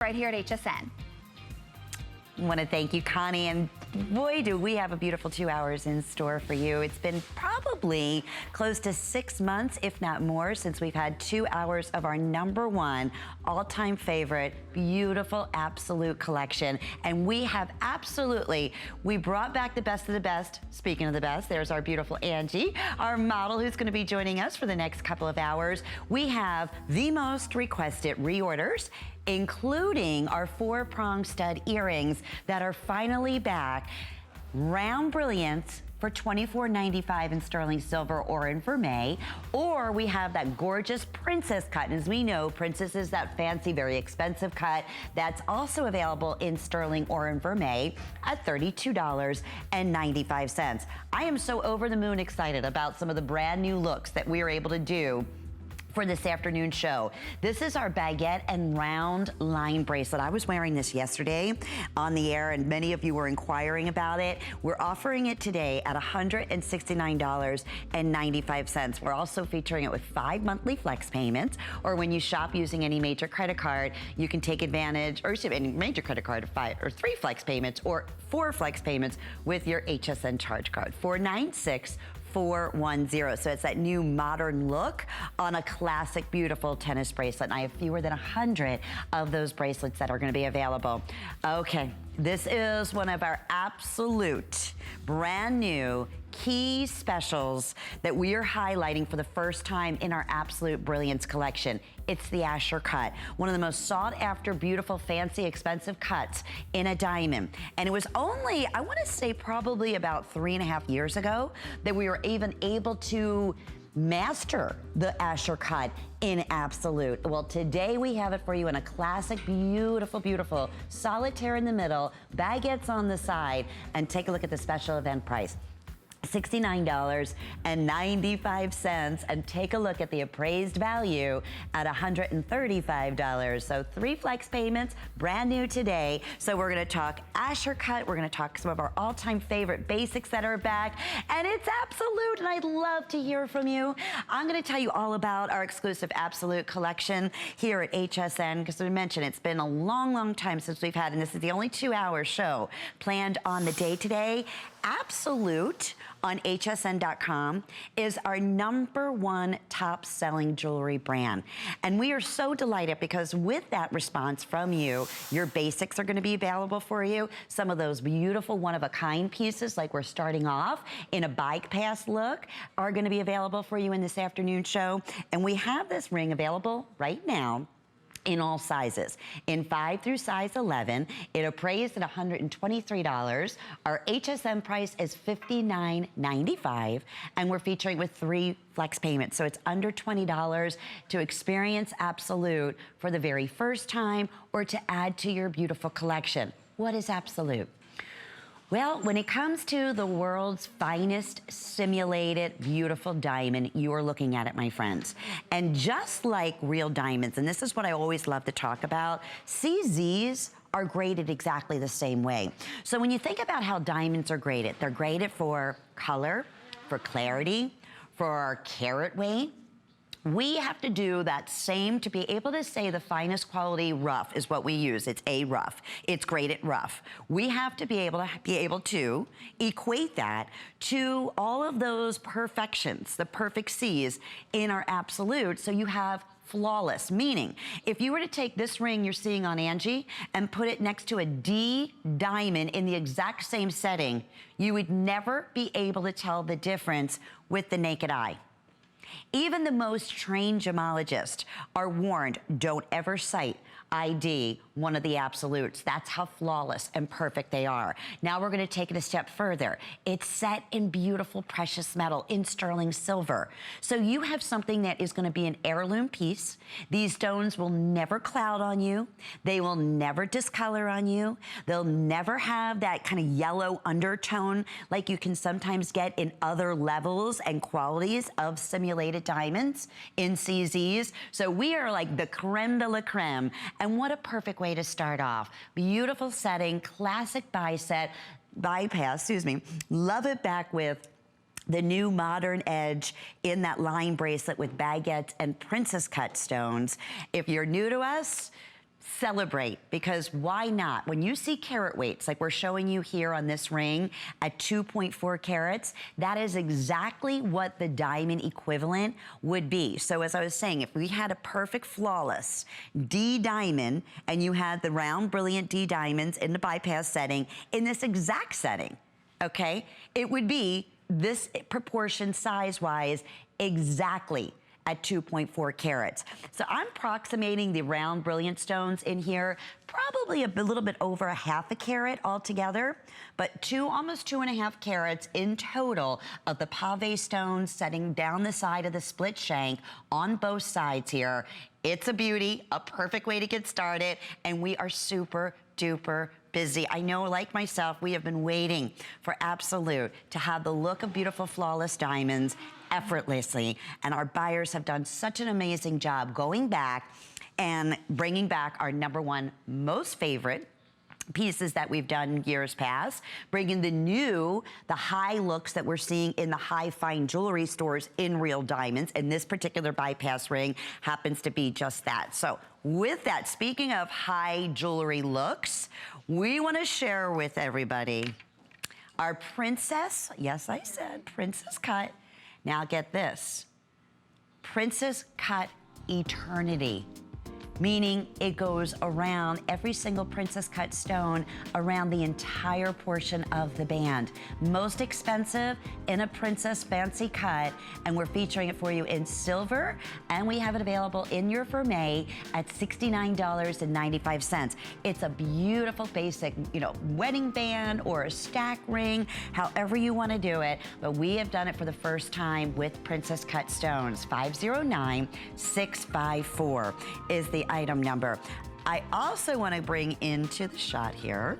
right here at HSN. I want to thank you, Connie, and boy, do we have a beautiful 2 hours in store for you. It's been probably close to 6 months, if not more, since we've had 2 hours of our #1 all-time favorite, beautiful Absolute collection. And we have we brought back the best of the best. Speaking of the best, there's our beautiful Angie, our model, who's going to be joining us for the next couple of hours. We have the most requested reorders, including our 4-prong stud earrings that are finally back. Round Brilliance for $24.95 in sterling silver or in vermeil. Or we have that gorgeous princess cut. And as we know, princess is that fancy, very expensive cut. That's also available in sterling or in vermeil at $32.95. I am so over the moon excited about some of the brand new looks that we are able to do for this afternoon show. This is our baguette and round line bracelet. I was wearing this yesterday on the air and many of you were inquiring about it. We're offering it today at $169.95. We're also featuring it with 5 monthly flex payments, or when you shop using any major credit card, you can take advantage, or any major credit card of 5 or 3 flex payments or 4 flex payments with your HSN charge card. 496-410. So it's that new modern look on a classic, beautiful tennis bracelet. And I have fewer than 100 of those bracelets that are going to be available. Okay, this is one of our absolute brand new key specials that we are highlighting for the first time in our Absolute Brilliance collection. It's the Asher cut, one of the most sought after, beautiful, fancy, expensive cuts in a diamond. And it was only, I want to say probably about 3.5 years ago that we were even able to master the Asher cut in Absolute. Well, today we have it for you in a classic, beautiful, beautiful solitaire in the middle, baguettes on the side, and take a look at the special event price. $69.95, and take a look at the appraised value at $135. So 3 flex payments, brand new today. So we're gonna talk Asher cut, we're gonna talk some of our all-time favorite basics that are back, and it's Absolute, and I'd love to hear from you. I'm gonna tell you all about our exclusive Absolute collection here at HSN, because we mentioned it's been a long, long time since we've had, and this is the only 2-hour show planned on the day today. Absolute on hsn.com is our #1 top selling jewelry brand. And we are so delighted because with that response from you, your basics are gonna be available for you. Some of those beautiful one-of-a-kind pieces, like we're starting off in a bike pass look, are gonna be available for you in this afternoon show. And we have this ring available right now in all sizes. In 5 through size 11, it appraised at $123. Our HSN price is $59.95, and we're featuring with 3 flex payments. So it's under $20 to experience Absolute for the very first time or to add to your beautiful collection. What is Absolute? Well, when it comes to the world's finest simulated beautiful diamond, you are looking at it, my friends. And just like real diamonds, and this is what I always love to talk about, CZs are graded exactly the same way. So when you think about how diamonds are graded, they're graded for color, for clarity, for carat weight. We have to do that same to be able to say the finest quality rough is what we use. It's A rough. It's graded rough. We have to be able to equate that to all of those perfections, the perfect C's in our Absolute, so you have flawless. Meaning, if you were to take this ring you're seeing on Angie and put it next to a D diamond in the exact same setting, you would never be able to tell the difference with the naked eye. Even the most trained gemologists are warned, don't ever cite ID one of the Absolutes. That's how flawless and perfect they are. Now we're gonna take it a step further. It's set in beautiful precious metal, in sterling silver. So you have something that is gonna be an heirloom piece. These stones will never cloud on you. They will never discolor on you. They'll never have that kind of yellow undertone like you can sometimes get in other levels and qualities of simulated diamonds in CZs. So we are like the creme de la creme. And what a perfect way to start off. Beautiful setting, classic bypass, excuse me. Love it back with the new modern edge in that line bracelet with baguettes and princess cut stones. If you're new to us, celebrate, because why not? When you see carat weights, like we're showing you here on this ring at 2.4 carats, that is exactly what the diamond equivalent would be. So as I was saying, if we had a perfect flawless D diamond and you had the round brilliant D diamonds in the bypass setting, in this exact setting, okay, it would be this proportion size-wise exactly at 2.4 carats. So I'm approximating the round brilliant stones in here, probably a little bit over a half a carat altogether, but almost 2.5 carats in total of the pave stones setting down the side of the split shank on both sides here. It's a beauty, a perfect way to get started, and we are super duper busy. I know, like myself, we have been waiting for Absolute to have the look of beautiful, flawless diamonds effortlessly. And our buyers have done such an amazing job going back and bringing back our #1 most favorite pieces that we've done years past, bringing the high looks that we're seeing in the high fine jewelry stores in real diamonds. And this particular bypass ring happens to be just that. So with that, speaking of high jewelry looks, we want to share with everybody our princess, yes, I said princess cut. Now get this, princess cut eternity, meaning it goes around every single princess cut stone around the entire portion of the band. Most expensive in a princess fancy cut, and we're featuring it for you in silver, and we have it available in your Vermeil at $69.95. It's a beautiful basic, wedding band or a stack ring, however you want to do it, but we have done it for the first time with princess cut stones. 509654 is the item number. I also want to bring into the shot here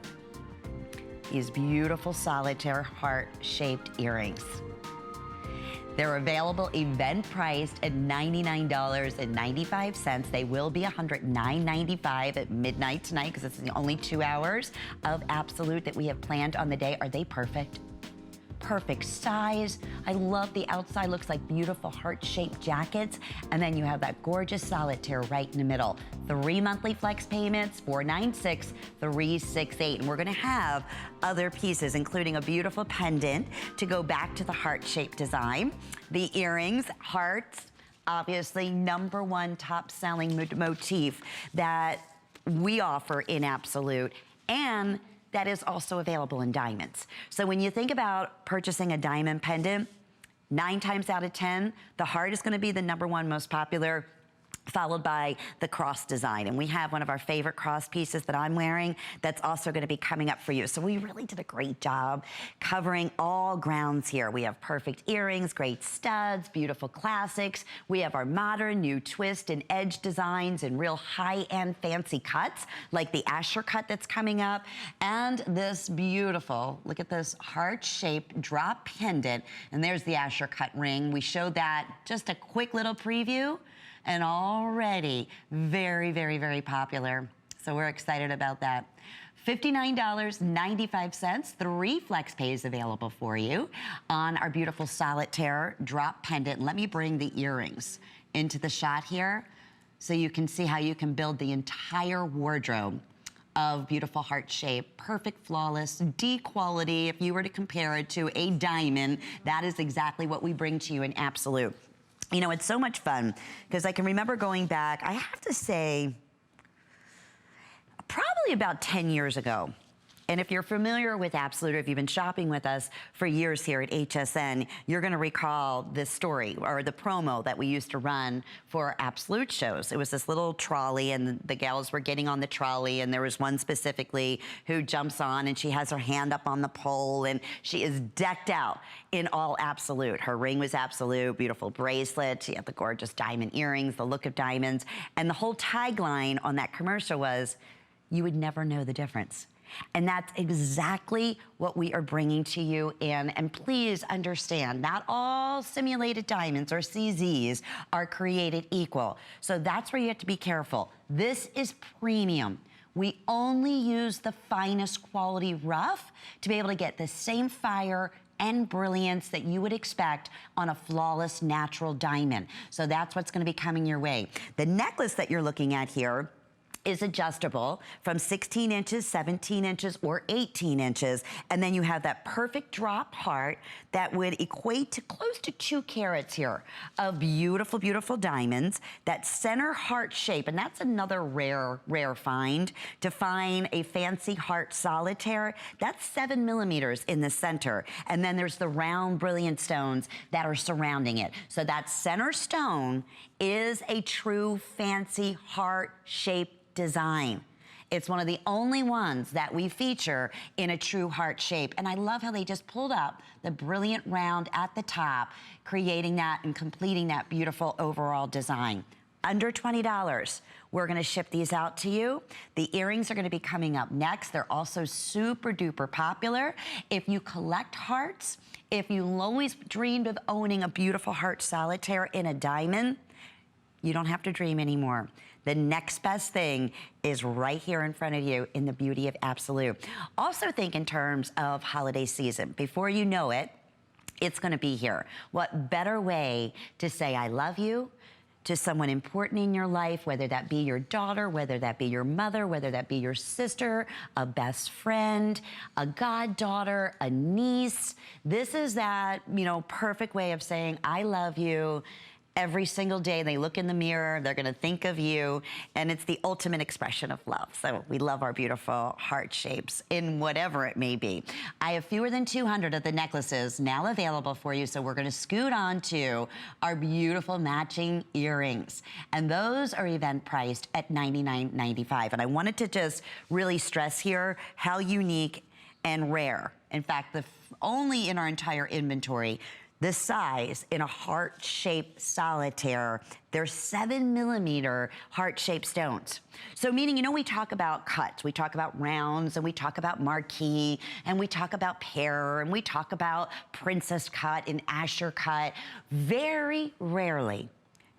these beautiful solitaire heart-shaped earrings. They're available event priced at $99.95. They will be $109.95 at midnight tonight because it's the only 2 hours of Absolute that we have planned on the day. Are they perfect? Perfect size. I love the outside, looks like beautiful heart-shaped jackets. And then you have that gorgeous solitaire right in the middle. 3 monthly flex payments, $496,368. And we're gonna have other pieces, including a beautiful pendant to go back to the heart-shaped design. The earrings, hearts, obviously #1 top-selling motif that we offer in Absolute. And that is also available in diamonds. So when you think about purchasing a diamond pendant, 9 times out of 10, the heart is gonna be the #1 most popular, followed by the cross design. And we have one of our favorite cross pieces that I'm wearing that's also gonna be coming up for you. So we really did a great job covering all grounds here. We have perfect earrings, great studs, beautiful classics. We have our modern new twist and edge designs and real high-end fancy cuts, like the Asher cut that's coming up. And this beautiful, look at this heart-shaped drop pendant. And there's the Asher cut ring. We showed that, just a quick little preview, and already very, very, very popular. So we're excited about that. $59.95, 3 flex pays available for you on our beautiful solitaire drop pendant. Let me bring the earrings into the shot here so you can see how you can build the entire wardrobe of beautiful heart shape, perfect, flawless, D quality. If you were to compare it to a diamond, that is exactly what we bring to you in Absolute. It's so much fun because I can remember going back, I have to say, probably about 10 years ago. And if you're familiar with Absolute, or if you've been shopping with us for years here at HSN, you're gonna recall this story or the promo that we used to run for Absolute shows. It was this little trolley and the gals were getting on the trolley, and there was one specifically who jumps on and she has her hand up on the pole and she is decked out in all Absolute. Her ring was Absolute, beautiful bracelet, she had the gorgeous diamond earrings, the look of diamonds, and the whole tagline on that commercial was, "You would never know the difference." And that's exactly what we are bringing to you in. And please understand, not all simulated diamonds or CZs are created equal. So that's where you have to be careful. This is premium. We only use the finest quality rough to be able to get the same fire and brilliance that you would expect on a flawless natural diamond. So that's what's gonna be coming your way. The necklace that you're looking at here is adjustable from 16 inches, 17 inches, or 18 inches. And then you have that perfect drop heart that would equate to close to 2 carats here of beautiful, beautiful diamonds. That center heart shape, and that's another rare find. To find a fancy heart solitaire, that's 7 millimeters in the center. And then there's the round, brilliant stones that are surrounding it. So that center stone is a true fancy heart shape design. It's one of the only ones that we feature in a true heart shape. And I love how they just pulled up the brilliant round at the top, creating that and completing that beautiful overall design. Under $20, we're gonna ship these out to you. The earrings are gonna be coming up next. They're also super duper popular. If you collect hearts, if you always dreamed of owning a beautiful heart solitaire in a diamond, you don't have to dream anymore. The next best thing is right here in front of you in the beauty of Absolute. Also think in terms of holiday season. Before you know it, it's gonna be here. What better way to say I love you to someone important in your life, whether that be your daughter, whether that be your mother, whether that be your sister, a best friend, a goddaughter, a niece. This is that, you know, perfect way of saying I love you. Every single day they look in the mirror, they're gonna think of you, and it's the ultimate expression of love. So we love our beautiful heart shapes in whatever it may be. I have fewer than 200 of the necklaces now available for you, so we're gonna scoot on to our beautiful matching earrings. And those are event priced at $99.95. And I wanted to just really stress here how unique and rare. In fact, only in our entire inventory, this size in a heart-shaped solitaire, they're 7 millimeter heart-shaped stones. So meaning, you know, we talk about cuts, we talk about rounds, and we talk about marquise, and we talk about pear, and we talk about princess cut and Asher cut. Very rarely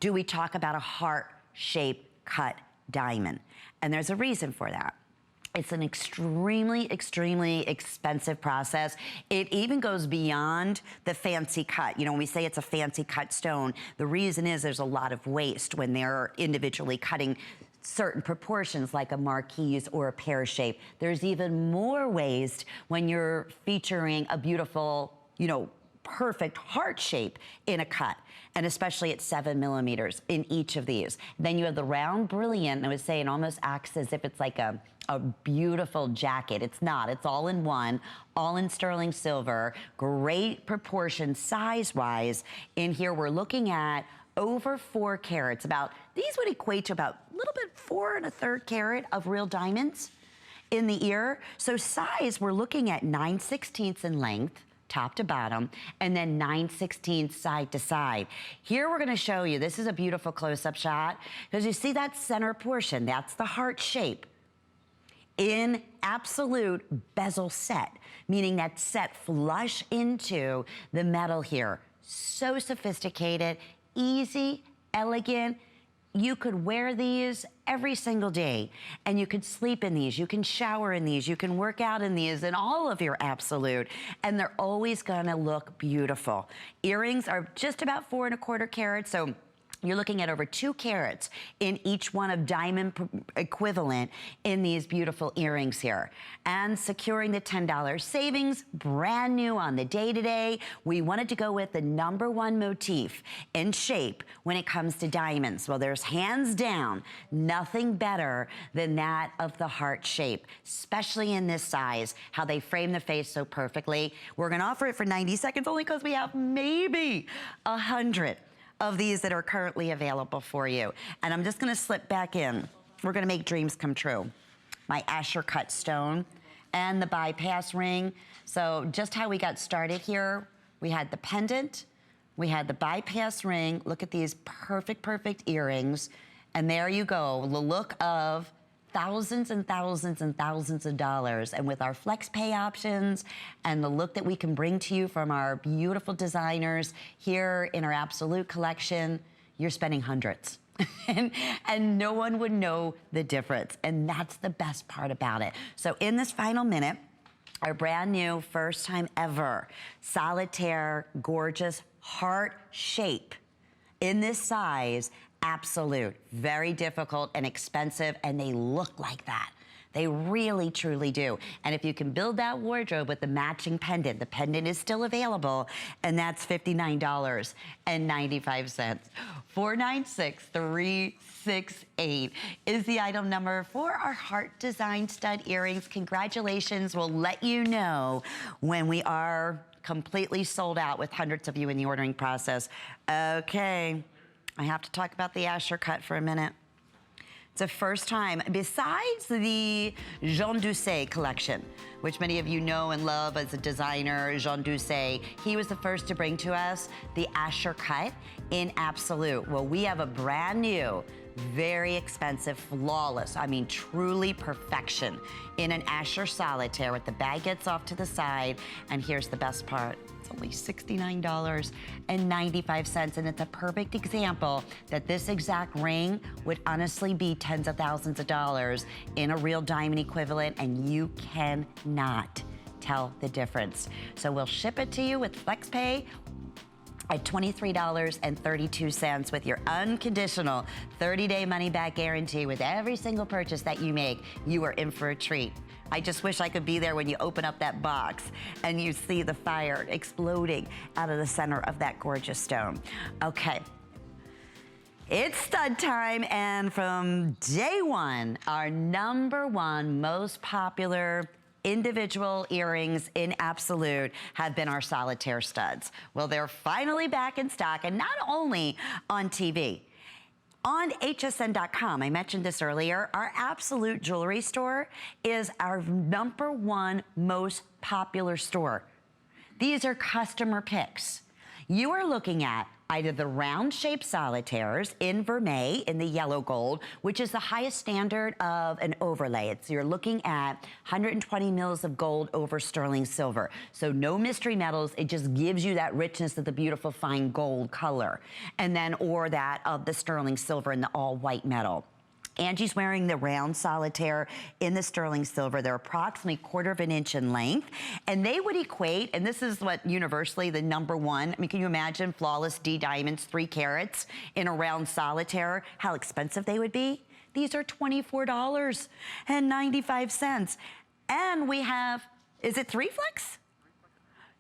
do we talk about a heart-shaped cut diamond. And there's a reason for that. It's an extremely, extremely expensive process. It even goes beyond the fancy cut. You know, when we say it's a fancy cut stone, the reason is there's a lot of waste when they're individually cutting certain proportions like a marquise or a pear shape. There's even more waste when you're featuring a beautiful, you know, perfect heart shape in a cut, and especially at 7 millimeters in each of these. Then you have the round brilliant, and I would say it almost acts as if it's like a beautiful jacket. It's not, it's all in one, all in sterling silver, great proportion size-wise. In here, we're looking at over 4 carats. These would equate to about a little bit 4 1/3 carat of real diamonds in the ear. So size, we're looking at 9/16 in length, top to bottom, and then 9/16 side to side. Here we're gonna show you, this is a beautiful close-up shot, because you see that center portion, that's the heart shape. In Absolute bezel set, meaning that set flush into the metal here. So sophisticated, easy, elegant. You could wear these every single day, and you could sleep in these, you can shower in these, you can work out in these, and all of your Absolute, and they're always gonna look beautiful. Earrings are just about 4 1/4 carats, so you're looking at over 2 carats in each one of diamond equivalent in these beautiful earrings here. And securing the $10 savings, brand new on the day-to-day. We wanted to go with the #1 motif in shape when it comes to diamonds. Well, there's hands down nothing better than that of the heart shape, especially in this size, how they frame the face so perfectly. We're gonna offer it for 90 seconds only because we have maybe 100 of these that are currently available for you. And I'm just gonna slip back in. We're gonna make dreams come true. My Asher cut stone and the bypass ring. So just how we got started here, we had the pendant, we had the bypass ring. Look at these perfect, perfect earrings. And there you go, the look of thousands and thousands and thousands of dollars. And with our flex pay options and the look that we can bring to you from our beautiful designers here in our Absolute collection, you're spending hundreds. and no one would know the difference. And that's the best part about it. So in this final minute, our brand new, first time ever, solitaire, gorgeous heart shape in this size absolute. Very difficult and expensive, and they look like that. They really, truly do. And if you can build that wardrobe with the matching pendant, the pendant is still available, and that's $59.95. 496368 is the item number for our heart design stud earrings. Congratulations. We'll let you know when we are completely sold out with hundreds of you in the ordering process. Okay, I have to talk about the Asher cut for a minute. It's the first time, besides the Jean Doucet collection, which many of you know and love as a designer, Jean Doucet. He was the first to bring to us the Asher cut in Absolute. Well, we have a brand new, very expensive, flawless, I mean truly perfection in an Asher solitaire with the baguettes off to the side. And here's the best part. It's only $69.95, and it's a perfect example that this exact ring would honestly be tens of thousands of dollars in a real diamond equivalent, and you cannot tell the difference. So we'll ship it to you with FlexPay at $23.32 with your unconditional 30-day money-back guarantee. With every single purchase that you make, you are in for a treat. I just wish I could be there when you open up that box and you see the fire exploding out of the center of that gorgeous stone. Okay. It's stud time, and from day one, our #1 most popular individual earrings in Absolute have been our solitaire studs. Well, they're finally back in stock, and not only on TV. On hsn.com, I mentioned this earlier, our Absolute jewelry store is our #1 most popular store. These are customer picks. You are looking at either the round-shaped solitaires in vermeil in the yellow gold, which is the highest standard of an overlay. You're looking at 120 mils of gold over sterling silver. So no mystery metals, it just gives you that richness of the beautiful fine gold color. And then, or that of the sterling silver in the all-white metal. Angie's wearing the round solitaire in the sterling silver. They're approximately 1/4 of an inch in length, and they would equate, and this is what universally the #1, I mean, can you imagine flawless D diamonds, 3 carats in a round solitaire, how expensive they would be? These are $24.95. And we have, is it 3 flex?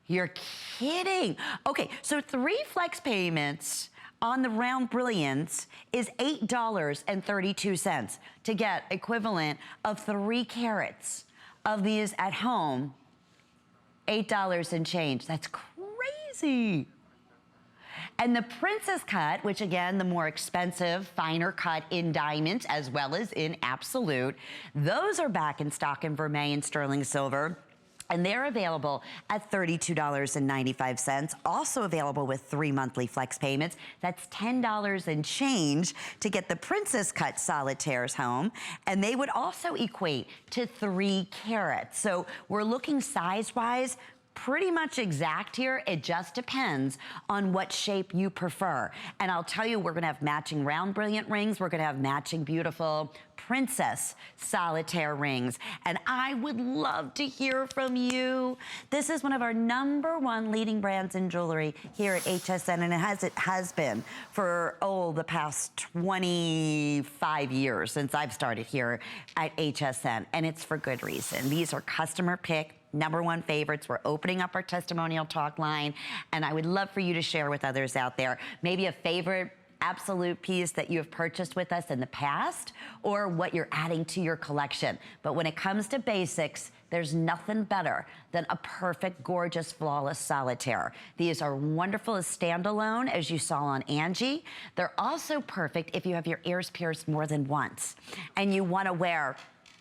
You're kidding. Okay, so 3 flex payments on the round brilliance is $8.32 to get equivalent of 3 carats of these at home. $8 and change. That's crazy. And the princess cut, which again, the more expensive, finer cut in diamonds as well as in Absolute, those are back in stock in vermeil and sterling silver. And they're available at $32.95. Also available with 3 monthly flex payments. That's $10 and change to get the princess cut solitaires home. And they would also equate to 3 carats. So we're looking size-wise pretty much exact here. It just depends on what shape you prefer. And I'll tell you, we're gonna have matching round brilliant rings. We're gonna have matching beautiful princess solitaire rings. And I would love to hear from you. This is one of our #1 leading brands in jewelry here at HSN, and it has been for, the past 25 years since I've started here at HSN, and it's for good reason. These are customer pick, #1 favorites. We're opening up our testimonial talk line, and I would love for you to share with others out there maybe a favorite Absolute piece that you have purchased with us in the past, or what you're adding to your collection. But when it comes to basics, there's nothing better than a perfect, gorgeous, flawless solitaire. These are wonderful as standalone, as you saw on Angie. They're also perfect if you have your ears pierced more than once and you want to wear,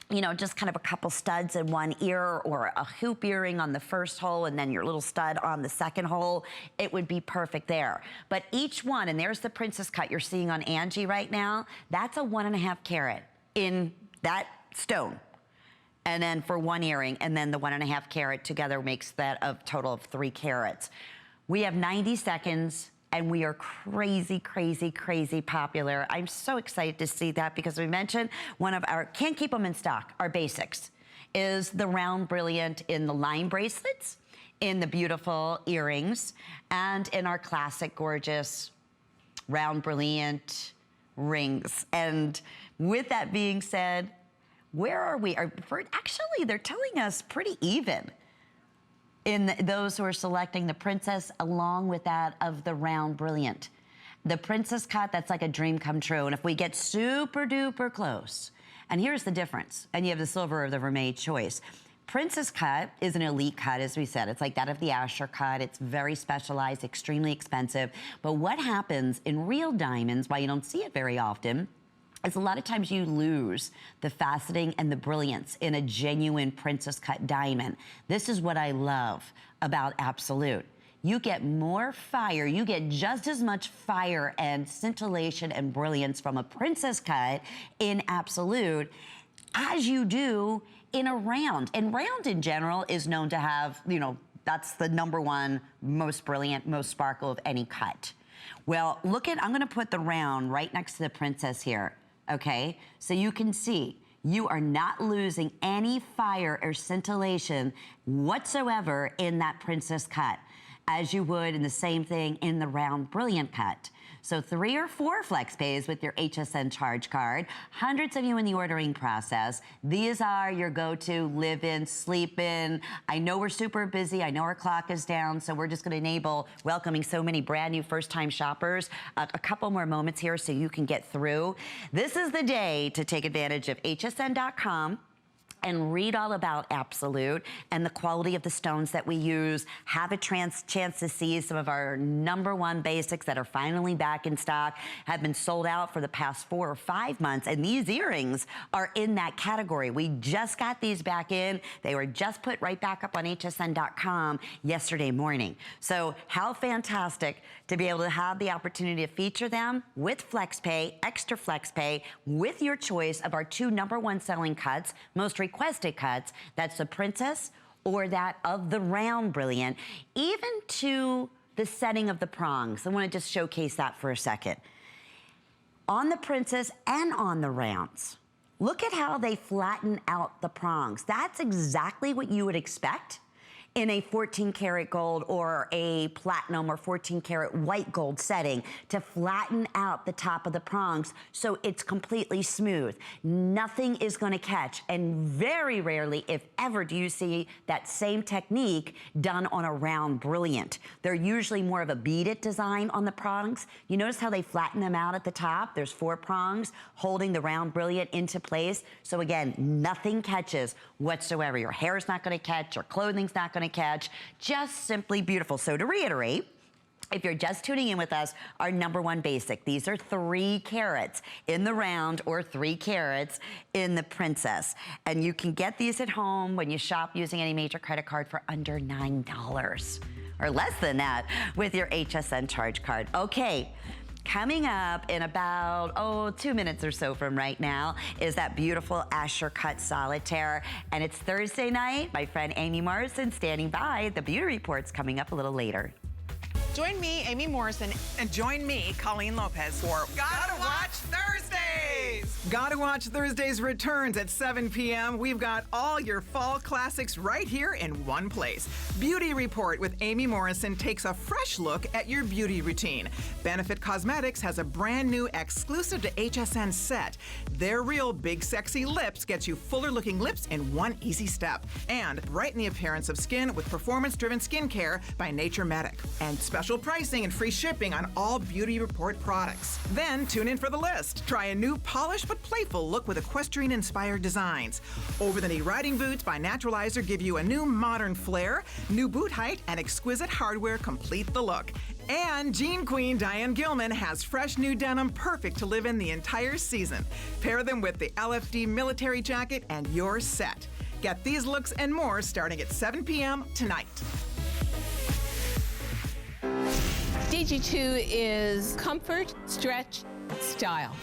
you know, just kind of a couple studs in one ear, or a hoop earring on the first hole and then your little stud on the second hole, it would be perfect there. But each one, and there's the princess cut you're seeing on Angie right now, that's a 1.5 carat in that stone. And then for 1 earring, and then the 1.5 carat together makes that a total of 3 carats. We have 90 seconds. And we are crazy, crazy, crazy popular. I'm so excited to see that, because we mentioned one of our, can't keep them in stock, our basics, is the round brilliant in the line bracelets, in the beautiful earrings, and in our classic gorgeous round brilliant rings. And with that being said, where are we? Actually, they're telling us pretty even in those who are selecting the Princess along with that of the Round Brilliant. The Princess cut, that's like a dream come true. And if we get super duper close, and here's the difference, and you have the silver or the vermeil choice. Princess cut is an elite cut, as we said. It's like that of the Asscher cut. It's very specialized, extremely expensive. But what happens in real diamonds, why you don't see it very often, is a lot of times you lose the faceting and the brilliance in a genuine Princess cut diamond. This is what I love about Absolute. You get more fire, you get just as much fire and scintillation and brilliance from a Princess cut in Absolute as you do in a round. And round in general is known to have, you know, that's the #1 most brilliant, most sparkle of any cut. Well, look at, I'm gonna put the round right next to the Princess here, okay? So you can see, you are not losing any fire or scintillation whatsoever in that Princess cut, as you would in the same thing in the Round Brilliant cut. So 3 or 4 flex pays with your HSN charge card. Hundreds of you in the ordering process. These are your go-to live in, sleep in. I know we're super busy. I know our clock is down, so we're just gonna enable welcoming so many brand new first-time shoppers. A couple more moments here so you can get through. This is the day to take advantage of hsn.com and read all about Absolute and the quality of the stones that we use. Have a chance to see some of our #1 basics that are finally back in stock, have been sold out for the past 4 or 5 months, and these earrings are in that category. We just got these back in. They were just put right back up on hsn.com yesterday morning. So how fantastic to be able to have the opportunity to feature them with FlexPay, extra FlexPay, with your choice of our 2 #1 selling cuts, most requested cuts. That's the Princess or that of the Round Brilliant, even to the setting of the prongs. I want to just showcase that for a second. On the Princess and on the Rounds, look at how they flatten out the prongs. That's exactly what you would expect in a 14 karat gold or a platinum or 14 karat white gold setting, to flatten out the top of the prongs so it's completely smooth. Nothing is gonna catch, and very rarely, if ever, do you see that same technique done on a Round Brilliant. They're usually more of a beaded design on the prongs. You notice how they flatten them out at the top? There's 4 prongs holding the Round Brilliant into place. So again, nothing catches whatsoever. Your hair's not gonna catch, your clothing's not gonna catch, just simply beautiful. So to reiterate, if you're just tuning in with us, our #1 basic, these are 3 carats in the Round or 3 carats in the Princess. And you can get these at home when you shop using any major credit card for under $9 or less than that with your HSN charge card. Okay. Coming up in about, 2 minutes or so from right now is that beautiful Asscher cut solitaire. And it's Thursday night. My friend Amy Morrison standing by. The Beauty Report's coming up a little later. Join me, Amy Morrison. And join me, Colleen Lopez, for Gotta Watch Thursdays! Gotta Watch Thursdays returns at 7 p.m. We've got all your fall classics right here in one place. Beauty Report with Amy Morrison takes a fresh look at your beauty routine. Benefit Cosmetics has a brand new exclusive to HSN set. Their real big sexy lips get you fuller looking lips in one easy step. And brighten the appearance of skin with performance-driven skincare by Nature Medic. And special pricing and free shipping on all Beauty Report products. Then tune in for the list. Try a new polished but playful look with equestrian-inspired designs. Over-the-knee riding boots by Naturalizer give you a new modern flair. New boot height and exquisite hardware complete the look. And Jean Queen Diane Gilman has fresh new denim perfect to live in the entire season. Pair them with the LFD military jacket and you're set. Get these looks and more starting at 7 p.m. tonight. DG2 is comfort, stretch, style.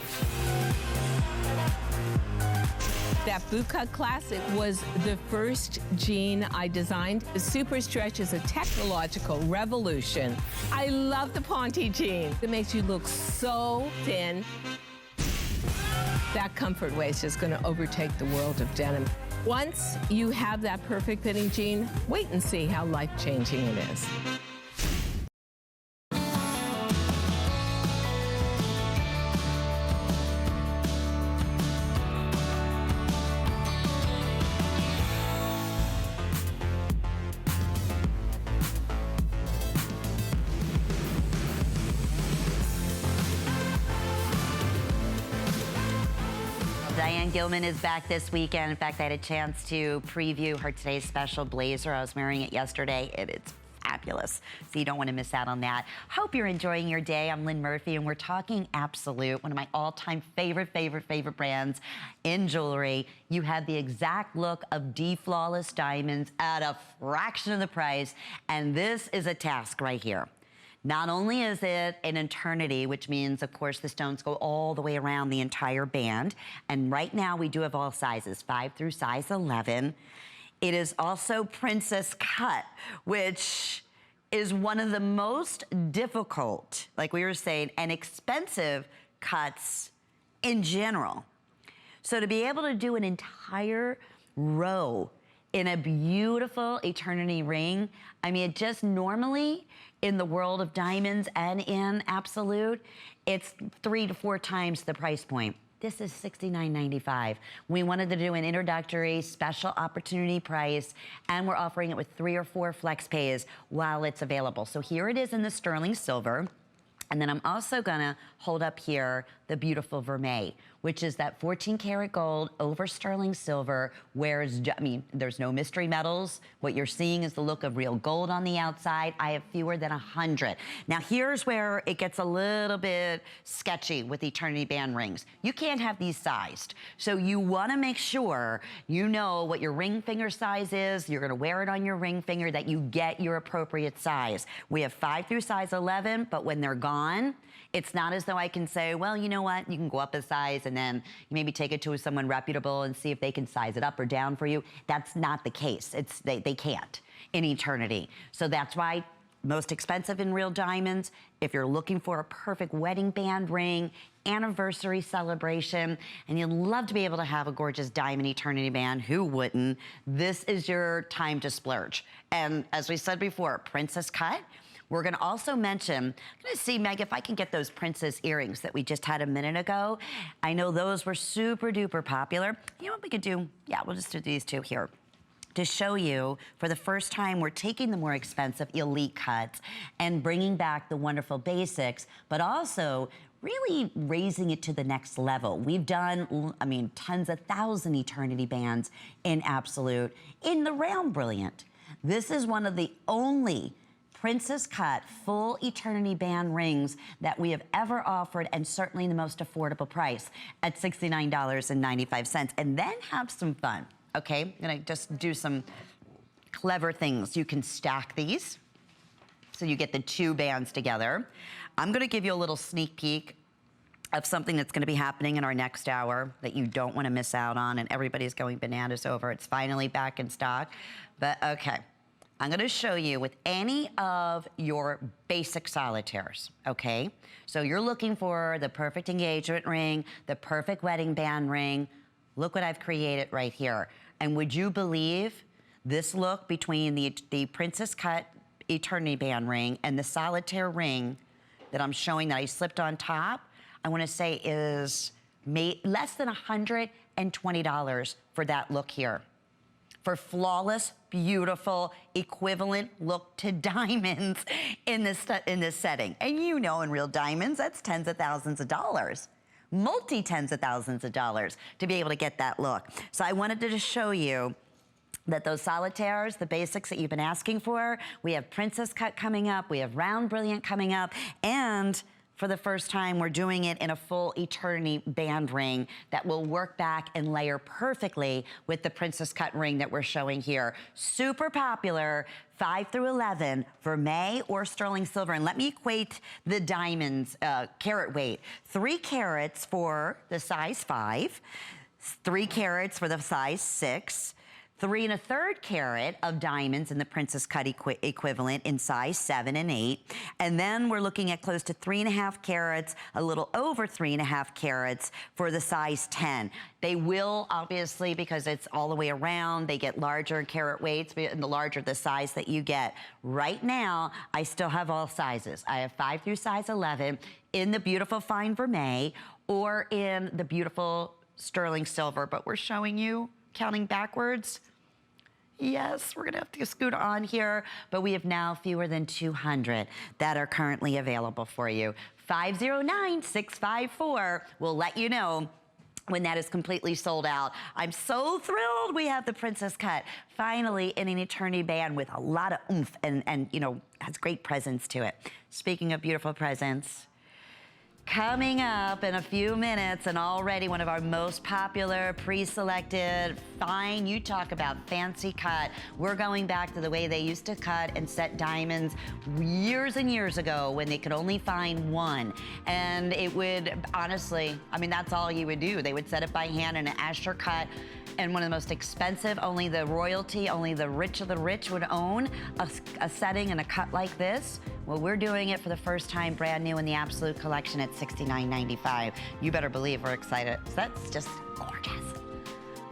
That bootcut classic was the first jean I designed. The Super Stretch is a technological revolution. I love the Ponte jean. It makes you look so thin. That comfort waist is going to overtake the world of denim. Once you have that perfect fitting jean, wait and see how life-changing it is. Diane Gilman is back this weekend. In fact, I had a chance to preview her today's special blazer. I was wearing it yesterday. It's fabulous, so you don't want to miss out on that. Hope you're enjoying your day. I'm Lynn Murphy, and we're talking Absolute, one of my all-time favorite brands in jewelry. You have the exact look of D-Flawless diamonds at a fraction of the price, and this is a task right here. Not only is it an eternity, which means, of course, the stones go all the way around the entire band. And right now, we do have all sizes, 5 through size 11. It is also Princess Cut, which is one of the most difficult, like we were saying, and expensive cuts in general. So to be able to do an entire row in a beautiful eternity ring, I mean, it just normally, in the world of diamonds and in Absolute, it's 3 to 4 times the price point. This is $69.95. We wanted to do an introductory special opportunity price, and we're offering it with 3 or 4 flex pays while it's available. So here it is in the sterling silver. And then I'm also gonna hold up here the beautiful vermeil, which is that 14 karat gold over sterling silver, whereas, I mean, there's no mystery metals. What you're seeing is the look of real gold on the outside. I have fewer than 100. Now here's where it gets a little bit sketchy with eternity band rings. You can't have these sized. So you wanna make sure you know what your ring finger size is. You're gonna wear it on your ring finger, that you get your appropriate size. We have 5 through size 11, but when they're gone, it's not as though I can say, well, you know what, you can go up a size and then maybe take it to someone reputable and see if they can size it up or down for you. That's not the case. They can't in eternity. So that's why most expensive in real diamonds. If you're looking for a perfect wedding band ring, anniversary celebration, and you'd love to be able to have a gorgeous diamond eternity band, who wouldn't? This is your time to splurge. And as we said before, Princess Cut. We're gonna also mention, I'm gonna see, Meg, if I can get those princess earrings that we just had a minute ago. I know those were super duper popular. You know what we could do? Yeah, we'll just do these two here. To show you, for the first time, we're taking the more expensive elite cuts and bringing back the wonderful basics, but also really raising it to the next level. We've done, I mean, tens of thousand eternity bands in Absolute in the Round Brilliant. This is one of the only Princess Cut full eternity band rings that we have ever offered, and certainly the most affordable price at $69.95. And then have some fun, okay? I'm gonna just do some clever things. You can stack these, so you get the 2 bands together. I'm gonna give you a little sneak peek of something that's gonna be happening in our next hour that you don't wanna miss out on, and everybody's going bananas over. It's finally back in stock, but okay. I'm gonna show you with any of your basic solitaires, okay? So you're looking for the perfect engagement ring, the perfect wedding band ring. Look what I've created right here. And would you believe this look between the Princess Cut eternity band ring and the solitaire ring that I'm showing that I slipped on top, I wanna say is less than $120 for that look here. For flawless, beautiful, equivalent look to diamonds in this setting. And you know, in real diamonds, that's tens of thousands of dollars. Multi-tens of thousands of dollars to be able to get that look. So I wanted to just show you that those solitaires, the basics that you've been asking for, we have Princess Cut coming up, we have Round Brilliant coming up, and for the first time, we're doing it in a full eternity band ring that will work back and layer perfectly with the Princess Cut ring that we're showing here. Super popular, 5 through 11, vermeil or sterling silver. And let me equate the diamonds carat weight. 3 carats for the size 5, 3 carats for the size 6, 3 1/3 carat of diamonds in the Princess Cut equivalent in size 7 and 8. And then we're looking at close to 3 1/2 carats, a little over 3 1/2 carats for the size 10. They will, obviously, because it's all the way around, they get larger carat weights, and the larger the size that you get. Right now, I still have all sizes. I have 5 through size 11 in the beautiful fine vermeil or in the beautiful sterling silver, but we're showing you, counting backwards, yes, we're gonna have to scoot on here, but we have now fewer than 200 that are currently available for you. 509-654 will let you know when that is completely sold out. I'm so thrilled we have the Princess Cut finally in an eternity band with a lot of oomph and you know, has great presence to it. Speaking of beautiful presence, coming up in a few minutes, and already one of our most popular pre-selected, fine, you talk about fancy cut. We're going back to the way they used to cut and set diamonds years and years ago when they could only find one. And it would, honestly, I mean, that's all you would do. They would set it by hand in an Asher cut. And one of the most expensive, only the royalty, only the rich of the rich would own a setting and a cut like this. Well, we're doing it for the first time, brand new in the Absolute Collection at $69.95. You better believe we're excited. So that's just gorgeous.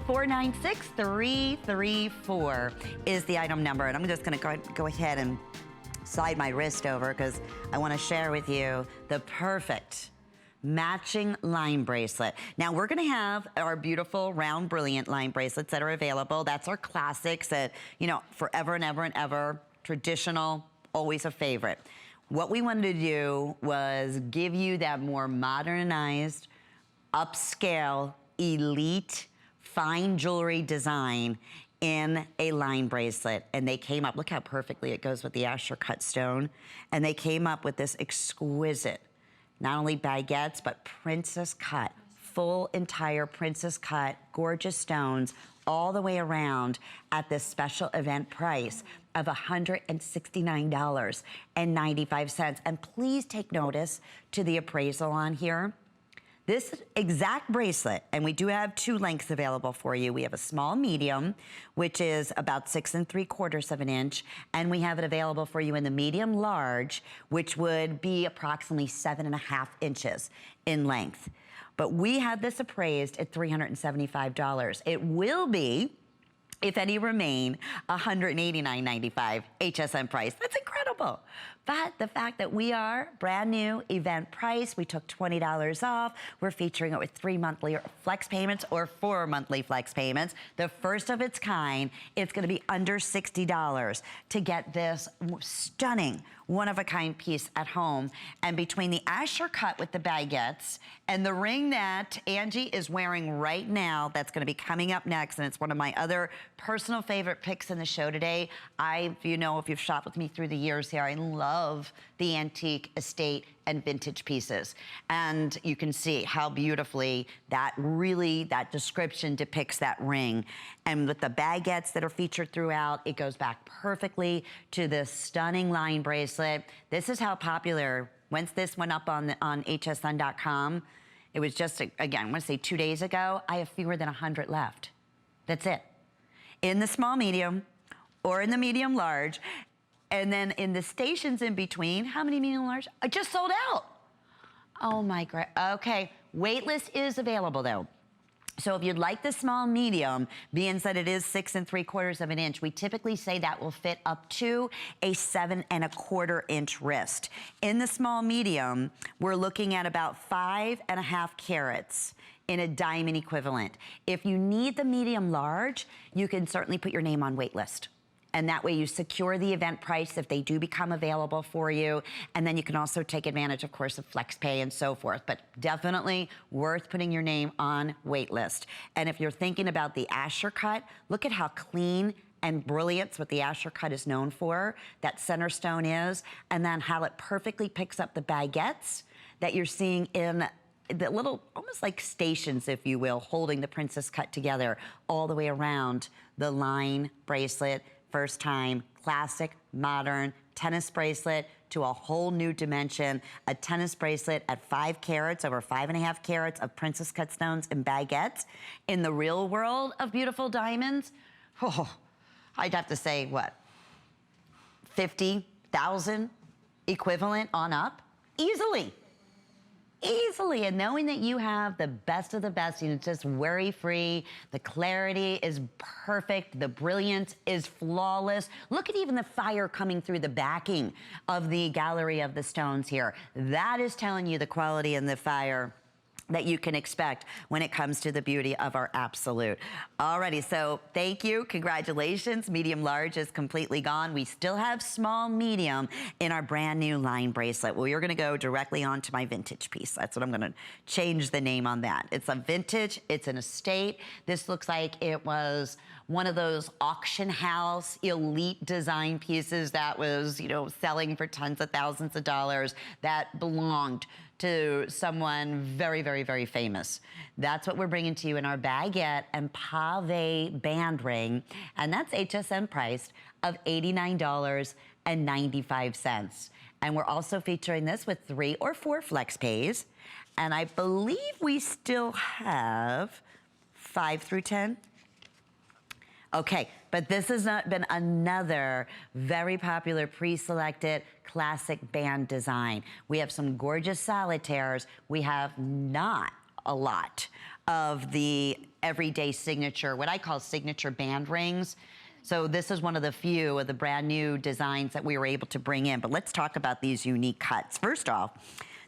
496334 is the item number. And I'm just gonna go ahead and slide my wrist over because I wanna share with you the perfect matching line bracelet. Now we're gonna have our beautiful round brilliant line bracelets that are available. That's our classics that, you know, forever and ever and ever, traditional, always a favorite. What we wanted to do was give you that more modernized, upscale, elite, fine jewelry design in a line bracelet. And they came up, look how perfectly it goes with the Asher cut stone. And they came up with this exquisite, not only baguettes, but princess cut, full entire princess cut, gorgeous stones all the way around at this special event price of $169.95. And please take notice to the appraisal on here. This exact bracelet, and we do have two lengths available for you. We have a small medium, which is about 6 3/4 of an inch, and we have it available for you in the medium large, which would be approximately 7.5 inches in length. But we have this appraised at $375. It will be, if any remain, $189.95 HSN price. That's incredible. But the fact that we are brand new event price, we took $20 off. We're featuring it with 3 monthly flex payments or 4 monthly flex payments. The first of its kind. It's gonna be under $60 to get this stunning, one-of-a-kind piece at home. And between the Asher cut with the baguettes and the ring that Angie is wearing right now, that's gonna be coming up next, and it's one of my other personal favorite picks in the show today. You know, if you've shopped with me through the years here, I love the antique, estate, and vintage pieces. And you can see how beautifully that description depicts that ring. And with the baguettes that are featured throughout, it goes back perfectly to this stunning line bracelet. This is how popular, once this went up on hsn.com, it was just, again, I wanna say 2 days ago, I have fewer than 100 left. That's it. In the small medium or in the medium large. And then in the stations in between, how many medium large? I just sold out. Oh my God, okay. Waitlist is available though. So if you'd like the small medium, being that it is 6 3/4 of an inch, we typically say that will fit up to a 7 1/4 inch wrist. In the small medium, we're looking at about 5.5 carats in a diamond equivalent. If you need the medium large, you can certainly put your name on waitlist. And that way you secure the event price if they do become available for you. And then you can also take advantage, of course, of FlexPay and so forth. But definitely worth putting your name on waitlist. And if you're thinking about the Asher cut, look at how clean and brilliant what the Asher cut is known for, that center stone is, and then how it perfectly picks up the baguettes that you're seeing in the little, almost like stations, if you will, holding the princess cut together all the way around the line bracelet. First time, classic, modern tennis bracelet to a whole new dimension. A tennis bracelet at 5 carats, over 5.5 carats of princess cut stones and baguettes. In the real world of beautiful diamonds, I'd have to say, what, 50,000 equivalent on up? Easily. Easily, and knowing that you have the best of the best, you know, just worry-free, the clarity is perfect, the brilliance is flawless. Look at even the fire coming through the backing of the gallery of the stones here. That is telling you the quality and the fire that you can expect when it comes to the beauty of our Absolute. Alrighty, so thank you, congratulations. Medium large is completely gone. We still have small medium in our brand new line bracelet. Well, you're gonna go directly onto my vintage piece. That's what I'm gonna change the name on that. It's a vintage, it's an estate. This looks like it was one of those auction house elite design pieces that was, you know, selling for tons of thousands of dollars that belonged to someone very, very, very famous. That's what we're bringing to you in our baguette and pave band ring, and that's HSN priced of $89.95. And we're also featuring this with 3 or 4 flex pays, and I believe we still have 5 through 10. Okay, but this has not been another very popular pre-selected classic band design. We have some gorgeous solitaires. We have not a lot of the everyday signature, what I call signature band rings. So this is one of the few of the brand new designs that we were able to bring in. But let's talk about these unique cuts. First off,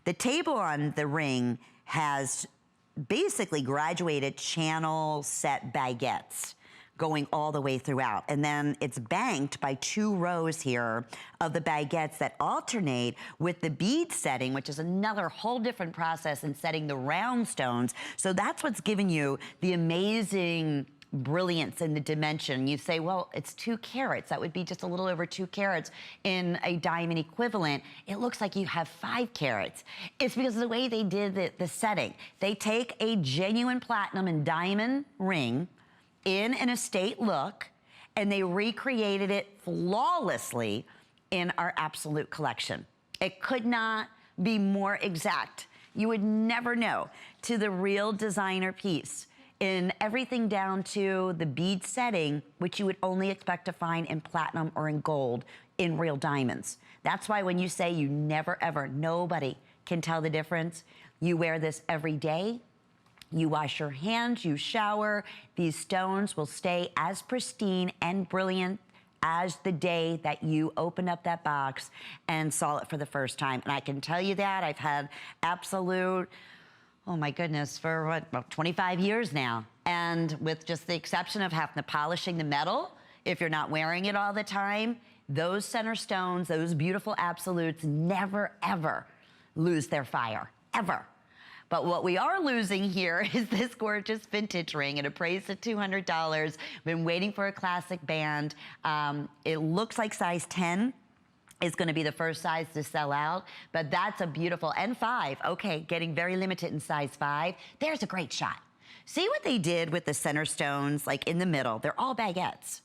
the table on the ring has basically graduated channel set baguettes going all the way throughout. And then it's banked by 2 rows here of the baguettes that alternate with the bead setting, which is another whole different process in setting the round stones. So that's what's giving you the amazing brilliance in the dimension. You say, well, it's 2 carats. That would be just a little over 2 carats in a diamond equivalent. It looks like you have 5 carats. It's because of the way they did the setting. They take a genuine platinum and diamond ring in an estate look, and they recreated it flawlessly in our Absolute collection. It could not be more exact. You would never know to the real designer piece, in everything down to the bead setting, which you would only expect to find in platinum or in gold in real diamonds. That's why when you say you never ever, nobody can tell the difference. You wear this every day. You wash your hands, you shower, these stones will stay as pristine and brilliant as the day that you opened up that box and saw it for the first time. And I can tell you that I've had Absolute, oh my goodness, for what, about 25 years now. And with just the exception of having to polishing the metal, if you're not wearing it all the time, those center stones, those beautiful Absolutes never ever lose their fire, ever. But what we are losing here is this gorgeous vintage ring at a price of $200. Been waiting for a classic band. It looks like size 10 is gonna be the first size to sell out, but that's a beautiful, and 5, okay, getting very limited in size 5. There's a great shot. See what they did with the center stones, like in the middle, they're all baguettes.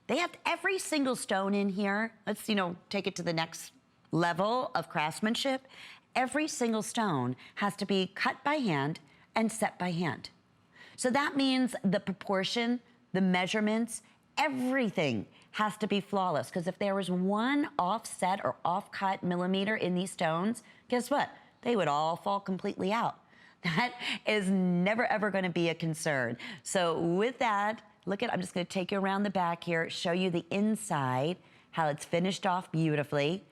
They have every single stone in here. Let's, you know, take it to the next level of craftsmanship. Every single stone has to be cut by hand and set by hand. So that means the proportion, the measurements, everything has to be flawless, because if there was one offset or off-cut millimeter in these stones, guess what? They would all fall completely out. That is never ever gonna be a concern. So with that, look at, I'm just gonna take you around the back here, show you the inside, how it's finished off beautifully.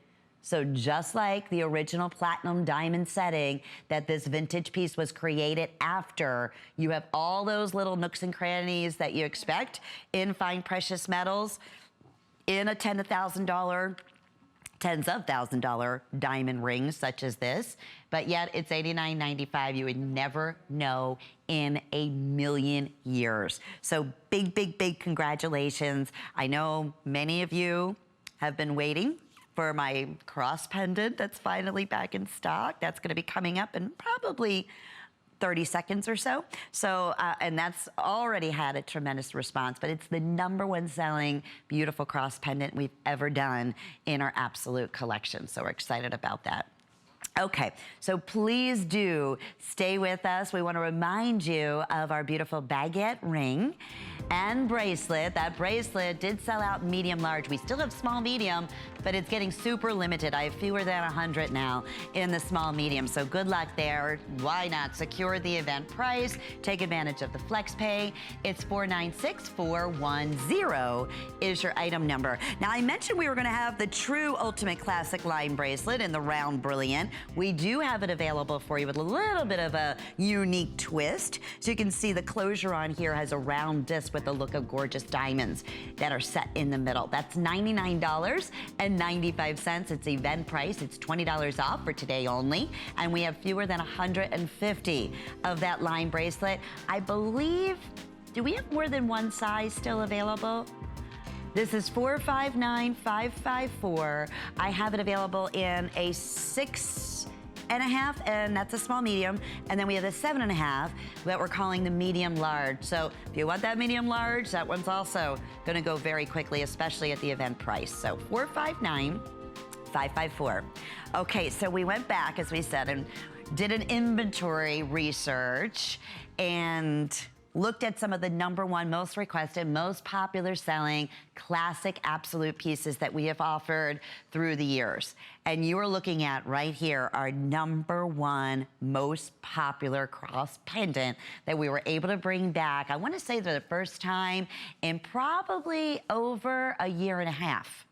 So just like the original platinum diamond setting that this vintage piece was created after, you have all those little nooks and crannies that you expect in fine precious metals in a tens of $1,000 diamond rings such as this, but yet it's $89.95. You would never know in a million years. So big, big, big congratulations. I know many of you have been waiting for my cross pendant that's finally back in stock. That's gonna be coming up in probably 30 seconds or so. So, and that's already had a tremendous response, but it's the #1 selling beautiful cross pendant we've ever done in our Absolute collection. So we're excited about that. Okay, so please do stay with us. We want to remind you of our beautiful baguette ring and bracelet. That bracelet did sell out medium large. We still have small medium, but it's getting super limited. I have fewer than 100 now in the small medium, so good luck there. Why not secure the event price? Take advantage of the flex pay. It's 496410 is your item number. Now I mentioned we were going to have the true Ultimate Classic line bracelet in the round brilliant. We do have it available for you with a little bit of a unique twist. So you can see the closure on here has a round disc with a look of gorgeous diamonds that are set in the middle. That's $99.95. It's event price. It's $20 off for today only. And we have fewer than 150 of that line bracelet. I believe, do we have more than one size still available? This is 459-554. I have it available in a 6.5, and that's a small medium. And then we have the 7.5 that we're calling the medium large. So if you want that medium large, that one's also gonna go very quickly, especially at the event price. So 459-554. Okay, so we went back, as we said, and did an inventory research and looked at some of the #1 most requested, most popular selling classic absolute pieces that we have offered through the years. And you are looking at right here our #1 most popular cross pendant that we were able to bring back. I want to say for the first time in probably over a year and a half.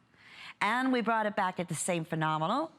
And we brought it back at the same phenomenal,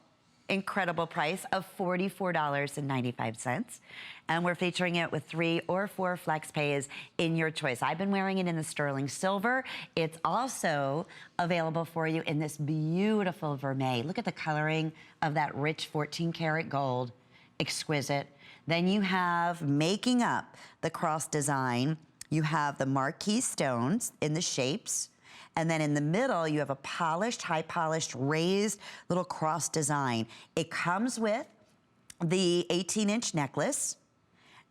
incredible price of $44.95. And we're featuring it with 3 or 4 flex pays in your choice. I've been wearing it in the sterling silver. It's also available for you in this beautiful vermeil. Look at the coloring of that rich 14 karat gold, exquisite. Then you have, making up the cross design, you have the marquise stones in the shapes. And then in the middle, you have a polished, high polished, raised little cross design. It comes with the 18-inch necklace,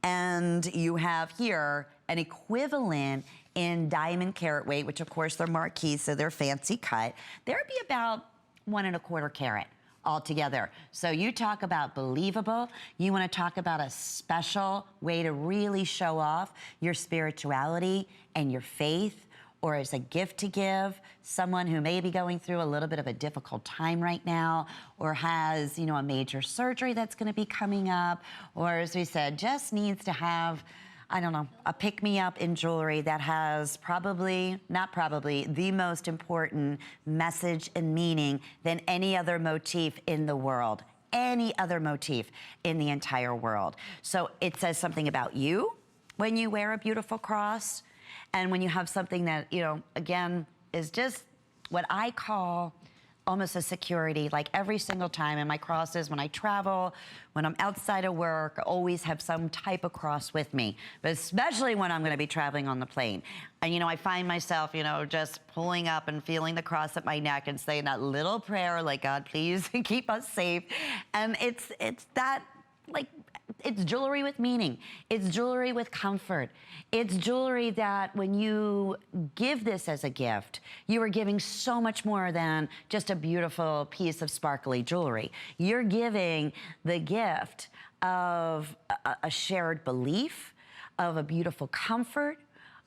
and you have here an equivalent in diamond carat weight, which of course they're marquise, so they're fancy cut. There'd be about 1 1/4 carat altogether. So you talk about believable, you want to talk about a special way to really show off your spirituality and your faith, or as a gift to give, someone who may be going through a little bit of a difficult time right now, or has, you know, a major surgery that's gonna be coming up, or as we said, just needs to have, I don't know, a pick-me-up in jewelry that has not probably, the most important message and meaning than any other motif in the world, any other motif in the entire world. So it says something about you when you wear a beautiful cross, and when you have something that, you know, again, is just what I call almost a security. Like every single time in my crosses, when I travel, when I'm outside of work, I always have some type of cross with me, but especially when I'm gonna be traveling on the plane. And, you know, I find myself, you know, just pulling up and feeling the cross at my neck and saying that little prayer, like, God, please keep us safe. And it's that, like, it's jewelry with meaning. It's jewelry with comfort. It's jewelry that when you give this as a gift, you are giving so much more than just a beautiful piece of sparkly jewelry. You're giving the gift of a shared belief, of a beautiful comfort,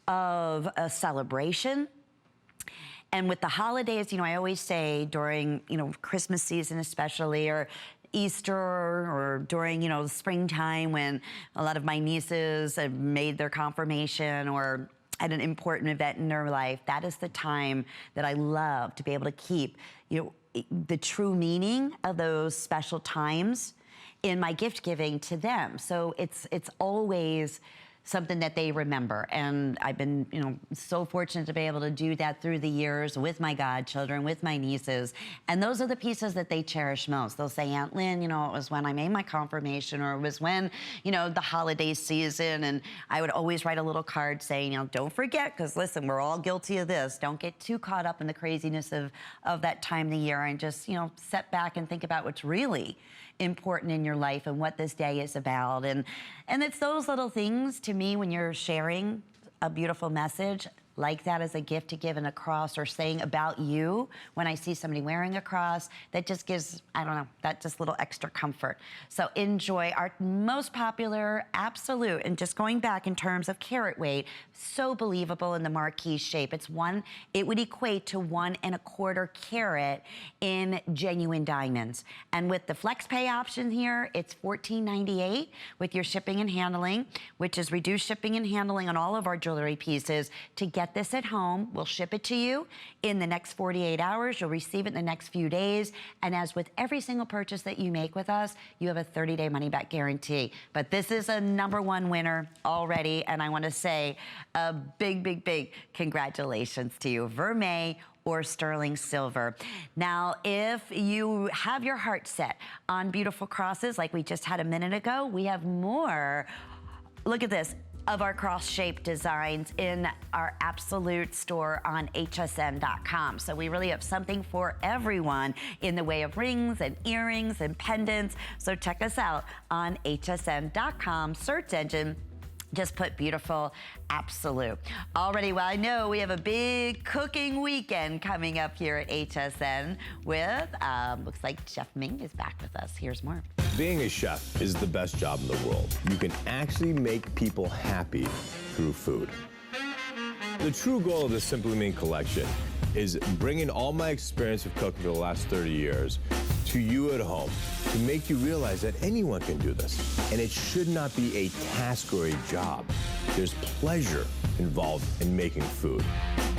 of a celebration. And with the holidays, you know, I always say during, you know, Christmas season especially, or Easter, or during, you know, springtime when a lot of my nieces have made their confirmation or at an important event in their life, that is the time that I love to be able to keep, you know, the true meaning of those special times in my gift giving to them. So it's always something that they remember. And I've been, you know, so fortunate to be able to do that through the years with my godchildren, with my nieces. And those are the pieces that they cherish most. They'll say, Aunt Lynn, you know, it was when I made my confirmation, or it was when, you know, the holiday season. And I would always write a little card saying, you know, don't forget, because listen, we're all guilty of this. Don't get too caught up in the craziness of that time of the year, and just, you know, sit back and think about what's really important in your life and what this day is about. And it's those little things, to me, when you're sharing a beautiful message like that as a gift to give in a cross, or saying about you when I see somebody wearing a cross, that just gives, I don't know, that just little extra comfort. So enjoy our most popular absolute, and just going back in terms of carat weight, so believable in the marquise shape. It would equate to 1 1/4 carat in genuine diamonds. And with the flex pay option here, it's $14.98 with your shipping and handling, which is reduced shipping and handling on all of our jewelry pieces to get get this at home. We'll ship it to you in the next 48 hours. You'll receive it in the next few days. And as with every single purchase that you make with us, you have a 30-day money-back guarantee. But this is a #1 winner already, and I want to say a big, big, big congratulations to you, Vermeil or sterling silver. Now, if you have your heart set on beautiful crosses like we just had a minute ago, we have more. Look at this, of our cross-shaped designs in our Absolute store on hsn.com. So we really have something for everyone in the way of rings and earrings and pendants. So check us out on hsn.com, search engine. Just put beautiful Absolute. Already, well, I know we have a big cooking weekend coming up here at HSN with, looks like Chef Ming is back with us. Here's more. Being a chef is the best job in the world. You can actually make people happy through food. The true goal of the Simply Ming collection is bringing all my experience of cooking for the last 30 years to you at home to make you realize that anyone can do this. And it should not be a task or a job. There's pleasure involved in making food.